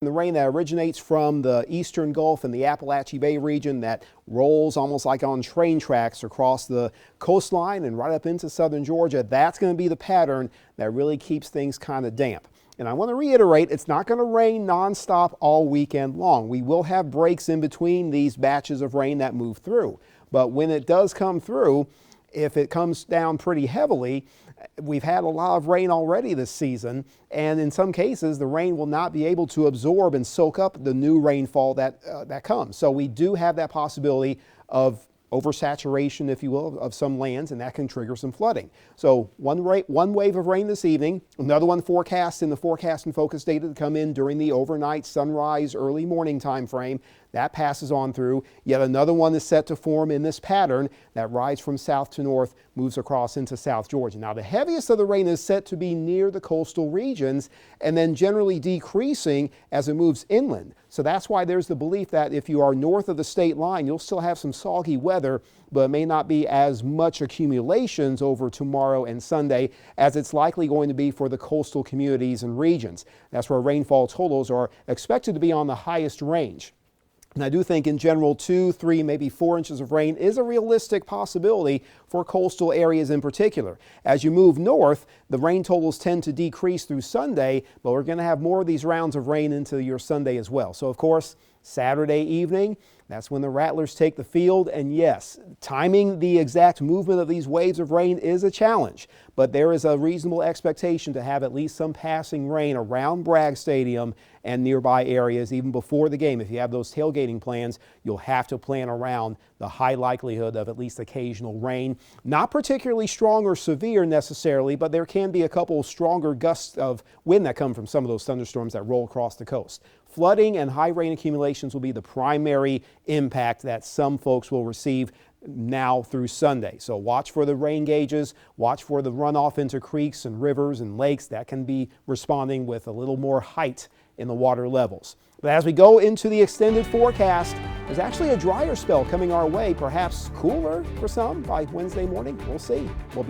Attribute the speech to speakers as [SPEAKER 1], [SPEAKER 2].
[SPEAKER 1] The rain that originates from the eastern Gulf and the Appalachia Bay region that rolls almost like on train tracks across the coastline and right up into southern Georgia, that's going to be the pattern that really keeps things kind of damp. And I want to reiterate, it's not going to rain nonstop all weekend long. We will have breaks in between these batches of rain that move through. But when it does come through, if it comes down pretty heavily, we've had a lot of rain already this season, and in some cases the rain will not be able to absorb and soak up the new rainfall that comes. So we do have that possibility of oversaturation, if you will, of some lands, and that can trigger some flooding. So one wave of rain this evening, another one forecast in the forecast and focus data to come in during the overnight, sunrise, early morning time frame. That passes on through. Yet another one is set to form in this pattern that rides from south to north, moves across into South Georgia. Now the heaviest of the rain is set to be near the coastal regions and then generally decreasing as it moves inland. So that's why there's the belief that if you are north of the state line, you'll still have some soggy weather, but it may not be as much accumulations over tomorrow and Sunday as it's likely going to be for the coastal communities and regions. That's where rainfall totals are expected to be on the highest range. And I do think in general 2, 3, maybe 4 inches of rain is a realistic possibility for coastal areas in particular. As you move north, the rain totals tend to decrease through Sunday, but we're going to have more of these rounds of rain into your Sunday as well. So of course, Saturday evening, that's when the Rattlers take the field. And yes, timing the exact movement of these waves of rain is a challenge, but there is a reasonable expectation to have at least some passing rain around Bragg Stadium and nearby areas even before the game. If you have those tailgating plans, you'll have to plan around the high likelihood of at least occasional rain. Not particularly strong or severe necessarily, but there can be a couple stronger gusts of wind that come from some of those thunderstorms that roll across the coast. Flooding and high rain accumulations will be the primary impact that some folks will receive now through Sunday. So watch for the rain gauges, watch for the runoff into creeks and rivers and lakes that can be responding with a little more height in the water levels. But as we go into the extended forecast, there's actually a drier spell coming our way, perhaps cooler for some by Wednesday morning. We'll see. We'll be